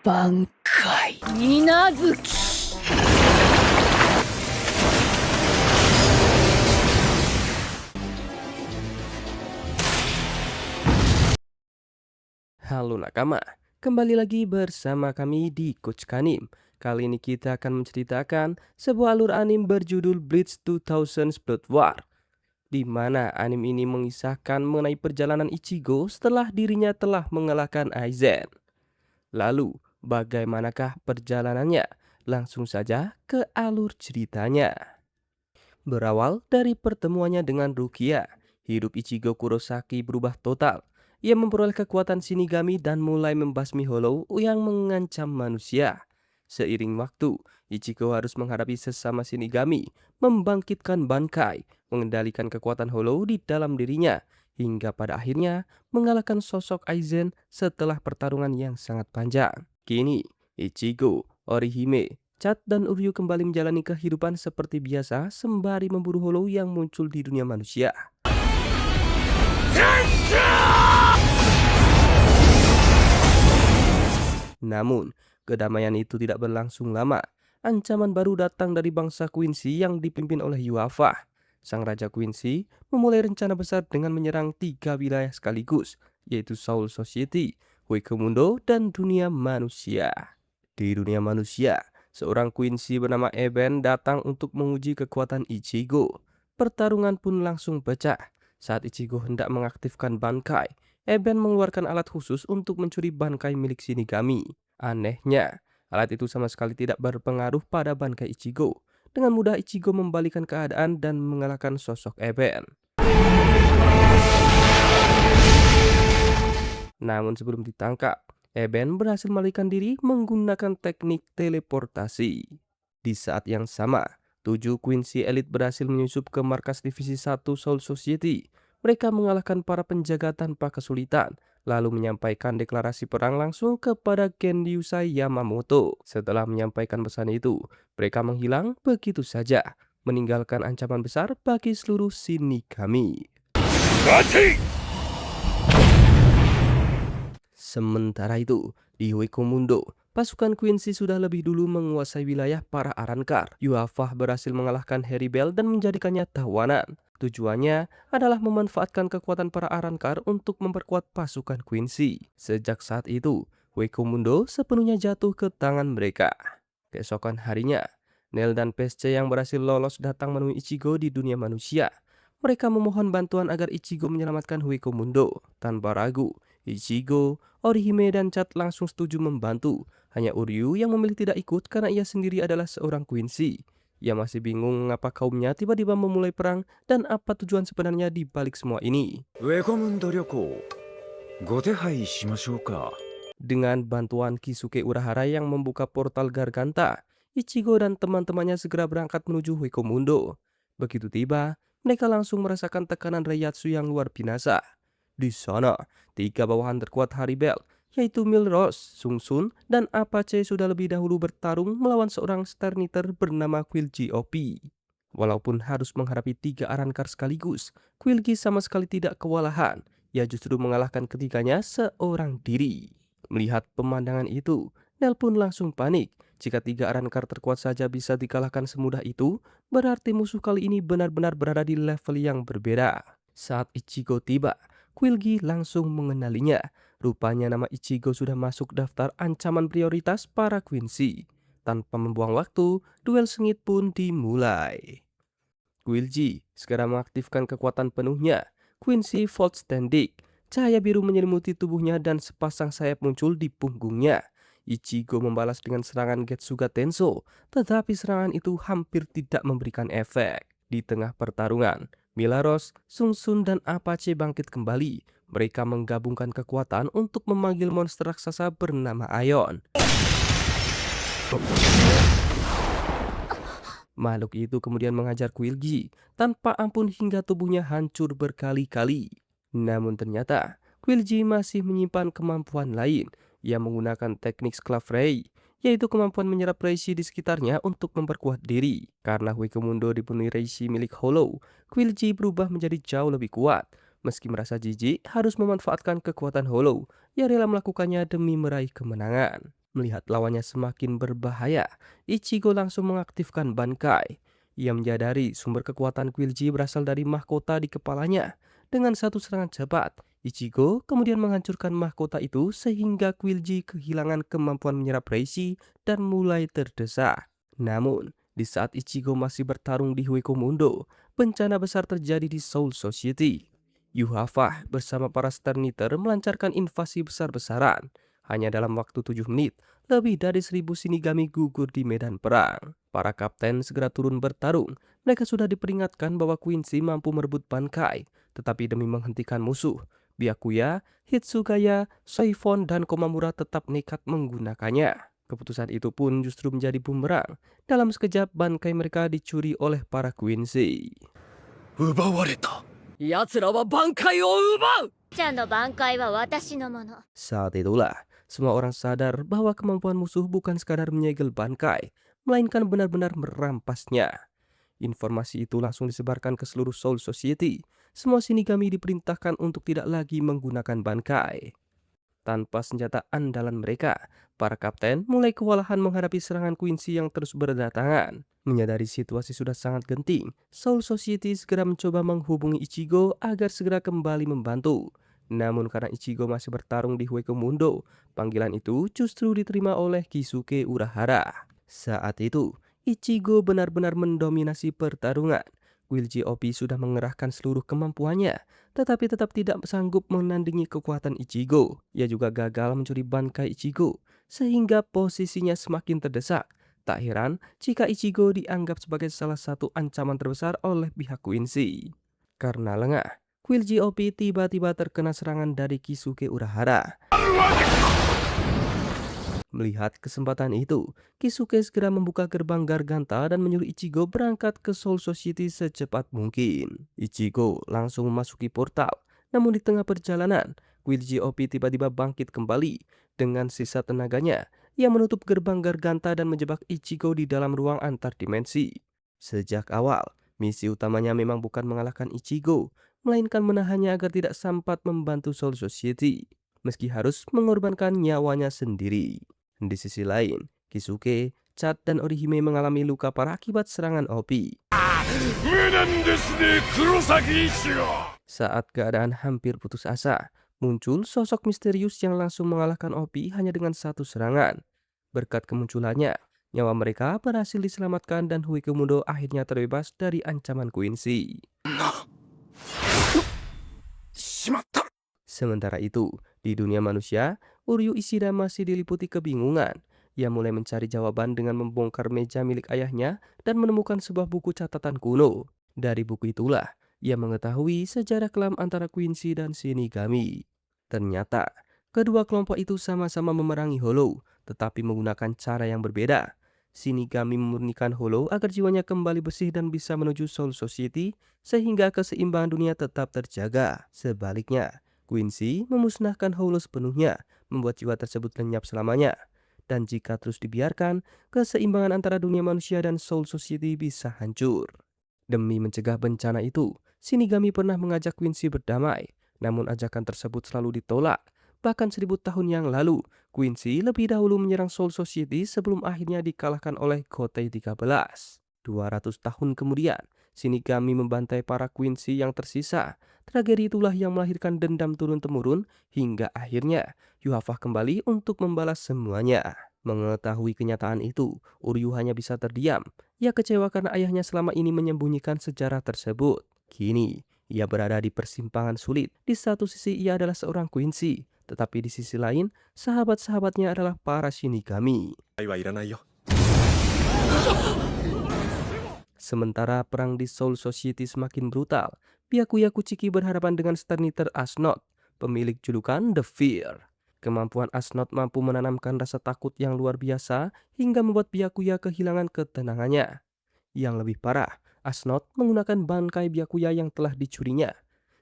挽回水無月 Halo nakama, kembali lagi bersama kami di Coach Kanim. Kali ini kita akan menceritakan sebuah alur anim berjudul Bleach 2000's Blood War, di mana anim ini mengisahkan mengenai perjalanan Ichigo setelah dirinya telah mengalahkan Aizen. Lalu, bagaimanakah perjalanannya? Langsung saja ke alur ceritanya. Berawal dari pertemuannya dengan Rukia, hidup Ichigo Kurosaki berubah total. Ia memperoleh kekuatan Shinigami dan mulai membasmi Hollow yang mengancam manusia. Seiring waktu, Ichigo harus menghadapi sesama Shinigami, membangkitkan Bankai, mengendalikan kekuatan Hollow di dalam dirinya, hingga pada akhirnya mengalahkan sosok Aizen setelah pertarungan yang sangat panjang. Kini, Ichigo, Orihime, Chad dan Uryu kembali menjalani kehidupan seperti biasa sembari memburu Hollow yang muncul di dunia manusia. Namun, kedamaian itu tidak berlangsung lama. Ancaman baru datang dari bangsa Quincy yang dipimpin oleh Yuafa. Sang Raja Quincy memulai rencana besar dengan menyerang 3 wilayah sekaligus, yaitu Soul Society, Hueco dan dunia manusia. Di dunia manusia, seorang Quincy bernama Eben datang untuk menguji kekuatan Ichigo. Pertarungan pun langsung pecah. Saat Ichigo hendak mengaktifkan Bankai, Eben mengeluarkan alat khusus untuk mencuri Bankai milik Shinigami. Anehnya, alat itu sama sekali tidak berpengaruh pada Bankai Ichigo. Dengan mudah Ichigo membalikan keadaan dan mengalahkan sosok Eben. Namun sebelum ditangkap, Eben berhasil melarikan diri menggunakan teknik teleportasi. Di saat yang sama, 7 Quincy Elite berhasil menyusup ke markas Divisi 1 Soul Society. Mereka mengalahkan para penjaga tanpa kesulitan, lalu menyampaikan deklarasi perang langsung kepada Genryusai Yamamoto. Setelah menyampaikan pesan itu, mereka menghilang begitu saja, meninggalkan ancaman besar bagi seluruh Shinigami. Sementara itu, di Hueco pasukan Quincy sudah lebih dulu menguasai wilayah para Arrancar. Yuafah berhasil mengalahkan Harry Bell dan menjadikannya tawanan. Tujuannya adalah memanfaatkan kekuatan para Arrancar untuk memperkuat pasukan Quincy. Sejak saat itu, Hueco sepenuhnya jatuh ke tangan mereka. Keesokan harinya, Nel dan Pesce yang berhasil lolos datang menemui Ichigo di dunia manusia. Mereka memohon bantuan agar Ichigo menyelamatkan Hueco Tanpa ragu, Ichigo, Orihime dan Chad langsung setuju membantu. Hanya Uryu yang memilih tidak ikut karena ia sendiri adalah seorang Quincy. Ia masih bingung mengapa kaumnya tiba-tiba memulai perang dan apa tujuan sebenarnya di balik semua ini. Dengan bantuan Kisuke Urahara yang membuka portal Garganta, Ichigo dan teman-temannya segera berangkat menuju Hueco Begitu tiba, mereka langsung merasakan tekanan Reiatsu yang luar biasa. Di sana, 3 bawahan terkuat Haribel, yaitu Milros, Sungsun, dan Apache sudah lebih dahulu bertarung melawan seorang Sternitter bernama Quilji OP. Walaupun harus menghadapi 3 Arrancar sekaligus, Quilji sama sekali tidak kewalahan. Ia justru mengalahkan ketiganya seorang diri. Melihat pemandangan itu, Nel pun langsung panik. Jika 3 Arrancar terkuat saja bisa dikalahkan semudah itu, berarti musuh kali ini benar-benar berada di level yang berbeda. Saat Ichigo tiba, Quilji langsung mengenalinya. Rupanya nama Ichigo sudah masuk daftar ancaman prioritas para Quincy. Tanpa membuang waktu, duel sengit pun dimulai. Quilji segera mengaktifkan kekuatan penuhnya. Quincy Volt Standing. Cahaya biru menyelimuti tubuhnya dan sepasang sayap muncul di punggungnya. Ichigo membalas dengan serangan Getsuga Tenso, tetapi serangan itu hampir tidak memberikan efek. Di tengah pertarungan, Milaros, Sungsun, dan Apache bangkit kembali. Mereka menggabungkan kekuatan untuk memanggil monster raksasa bernama Aion. Makhluk itu kemudian mengajar Quilji tanpa ampun hingga tubuhnya hancur berkali-kali. Namun ternyata Quilji masih menyimpan kemampuan lain. Ia menggunakan teknik Sclave Ray, yaitu kemampuan menyerap Reishi di sekitarnya untuk memperkuat diri. Karena Hueco dipenuhi Reishi milik Hollow, Quilji berubah menjadi jauh lebih kuat. Meski merasa jijik harus memanfaatkan kekuatan Hollow, ia rela melakukannya demi meraih kemenangan. Melihat lawannya semakin berbahaya, Ichigo langsung mengaktifkan Bankai. Ia menyadari sumber kekuatan Quilji berasal dari mahkota di kepalanya. Dengan satu serangan cepat, Ichigo kemudian menghancurkan mahkota itu sehingga Quilji kehilangan kemampuan menyerap Reishi dan mulai terdesak. Namun, di saat Ichigo masih bertarung di Hueco bencana besar terjadi di Soul Society. Yuhafah bersama para Sternitter melancarkan invasi besar-besaran. Hanya dalam waktu 7 menit, lebih dari 1.000 Shinigami gugur di medan perang. Para kapten segera turun bertarung. Mereka sudah diperingatkan bahwa Quincy mampu merebut Bankai, tetapi demi menghentikan musuh, Byakuya, Hitsugaya, Soifon, dan Komamura tetap nekat menggunakannya. Keputusan itu pun justru menjadi bumerang. Dalam sekejap, Bankai mereka dicuri oleh para Quincy. 奪われた。奴らは挽回を奪う。ちゃんの挽回は私のもの。 Saat itulah, semua orang sadar bahwa kemampuan musuh bukan sekadar menyegel Bankai, melainkan benar-benar merampasnya. Informasi itu langsung disebarkan ke seluruh Soul Society. Semua Shinigami diperintahkan untuk tidak lagi menggunakan Bankai. Tanpa senjata andalan mereka, para kapten mulai kewalahan menghadapi serangan Quincy yang terus berdatangan. Menyadari situasi sudah sangat genting, Soul Society segera mencoba menghubungi Ichigo agar segera kembali membantu. Namun karena Ichigo masih bertarung di Hueco panggilan itu justru diterima oleh Kisuke Urahara. Saat itu, Ichigo benar-benar mendominasi pertarungan. Quilji OP sudah mengerahkan seluruh kemampuannya, tetapi tetap tidak sanggup menandingi kekuatan Ichigo. Ia juga gagal mencuri Bankai Ichigo, sehingga posisinya semakin terdesak. Tak heran jika Ichigo dianggap sebagai salah satu ancaman terbesar oleh pihak Quincy. Karena lengah, Quilji OP tiba-tiba terkena serangan dari Kisuke Urahara. Melihat kesempatan itu, Kisuke segera membuka gerbang Garganta dan menyuruh Ichigo berangkat ke Soul Society secepat mungkin. Ichigo langsung memasuki portal, namun di tengah perjalanan, Quilji OP tiba-tiba bangkit kembali. Dengan sisa tenaganya, ia menutup gerbang Garganta dan menjebak Ichigo di dalam ruang antar dimensi. Sejak awal, misi utamanya memang bukan mengalahkan Ichigo, melainkan menahannya agar tidak sempat membantu Soul Society, meski harus mengorbankan nyawanya sendiri. Di sisi lain, Kisuke, Chad, dan Orihime mengalami luka parah akibat serangan OP. Saat keadaan hampir putus asa, muncul sosok misterius yang langsung mengalahkan OP hanya dengan satu serangan. Berkat kemunculannya, nyawa mereka berhasil diselamatkan dan Hueco akhirnya terbebas dari ancaman Quincy. Sementara itu, di dunia manusia, Uryu Ishida masih diliputi kebingungan. Ia mulai mencari jawaban dengan membongkar meja milik ayahnya dan menemukan sebuah buku catatan kuno. Dari buku itulah, ia mengetahui sejarah kelam antara Quincy dan Shinigami. Ternyata, kedua kelompok itu sama-sama memerangi Hollow, tetapi menggunakan cara yang berbeda. Shinigami memurnikan Hollow agar jiwanya kembali bersih dan bisa menuju Soul Society, sehingga keseimbangan dunia tetap terjaga. Sebaliknya, Quincy memusnahkan Hollow sepenuhnya, membuat jiwa tersebut lenyap selamanya. Dan jika terus dibiarkan, keseimbangan antara dunia manusia dan Soul Society bisa hancur. Demi mencegah bencana itu, Shinigami pernah mengajak Quincy berdamai, namun ajakan tersebut selalu ditolak. Bahkan 1000 tahun yang lalu, Quincy lebih dahulu menyerang Soul Society sebelum akhirnya dikalahkan oleh Gotei 13. 200 tahun kemudian, Shinigami membantai para Quincy yang tersisa. Tragedi itulah yang melahirkan dendam turun-temurun hingga akhirnya Yuhafah kembali untuk membalas semuanya. Mengetahui kenyataan itu, Uryu hanya bisa terdiam. Ia kecewa karena ayahnya selama ini menyembunyikan sejarah tersebut. Kini, ia berada di persimpangan sulit. Di satu sisi ia adalah seorang Quincy, tetapi di sisi lain, sahabat-sahabatnya adalah para Shinigami. Sementara perang di Soul Society semakin brutal, Byakuya Kuchiki berhadapan dengan Sternitter Asnod, pemilik julukan The Fear. Kemampuan Asnod mampu menanamkan rasa takut yang luar biasa hingga membuat Byakuya kehilangan ketenangannya. Yang lebih parah, Asnod menggunakan Bankai Byakuya yang telah dicurinya,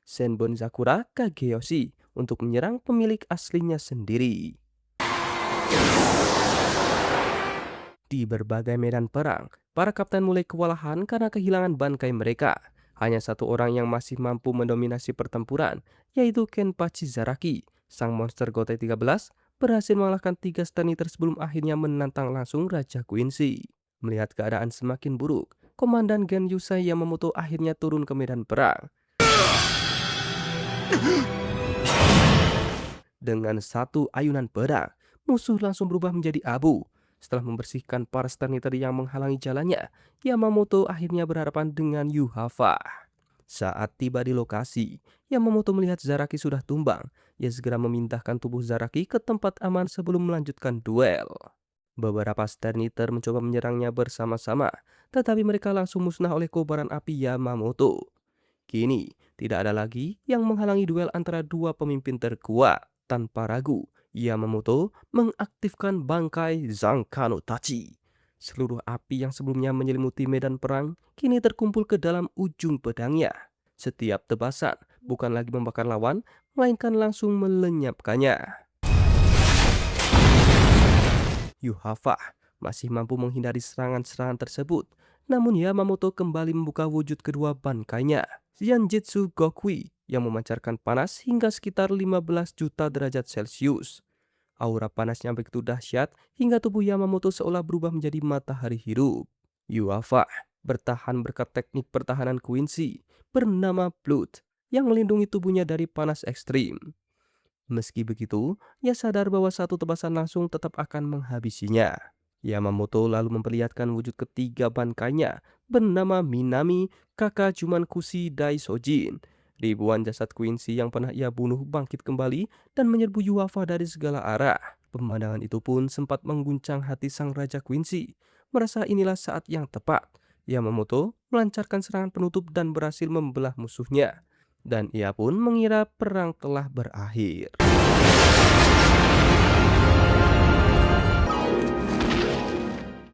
Senbon Zakura Kageyoshi, untuk menyerang pemilik aslinya sendiri. Di berbagai medan perang, para kapten mulai kewalahan karena kehilangan Bankai mereka. Hanya satu orang yang masih mampu mendominasi pertempuran, yaitu Kenpachi Zaraki, sang monster Gotei 13, berhasil mengalahkan 3 Staniter sebelum akhirnya menantang langsung Raja Quincy. Melihat keadaan semakin buruk, Komandan Gen Yusai Yamamoto akhirnya turun ke medan perang. Dengan satu ayunan pedang, musuh langsung berubah menjadi abu. Setelah membersihkan para Staniter yang menghalangi jalannya, Yamamoto akhirnya berhadapan dengan Yuhafa. Saat tiba di lokasi, Yamamoto melihat Zaraki sudah tumbang. Ia segera memindahkan tubuh Zaraki ke tempat aman sebelum melanjutkan duel. Beberapa Staniter mencoba menyerangnya bersama-sama, tetapi mereka langsung musnah oleh kobaran api Yamamoto. Kini, tidak ada lagi yang menghalangi duel antara dua pemimpin terkuat. Tanpa ragu, Yamamoto mengaktifkan bangkai Zankano Tachi. Seluruh api yang sebelumnya menyelimuti medan perang kini terkumpul ke dalam ujung pedangnya. Setiap tebasan bukan lagi membakar lawan, melainkan langsung melenyapkannya. Yuhafa masih mampu menghindari serangan-serangan tersebut, namun Yamamoto kembali membuka wujud kedua bankainya, Zanjitsu Gokui, yang memancarkan panas hingga sekitar 15 juta derajat Celcius. Aura panasnya begitu dahsyat hingga tubuh Yamamoto seolah berubah menjadi matahari hidup. Yuhafa bertahan berkat teknik pertahanan Quincy bernama Blood yang melindungi tubuhnya dari panas ekstrim. Meski begitu, ia sadar bahwa satu tebasan langsung tetap akan menghabisinya. Yamamoto lalu memperlihatkan wujud ketiga bankainya bernama Minami Kakajumankushi Daisojin. Ribuan jasad Quincy yang pernah ia bunuh bangkit kembali dan menyerbu Yuhafa dari segala arah. Pemandangan itu pun sempat mengguncang hati sang Raja Quincy. Merasa inilah saat yang tepat. Yamamoto melancarkan serangan penutup dan berhasil membelah musuhnya. Dan ia pun mengira perang telah berakhir.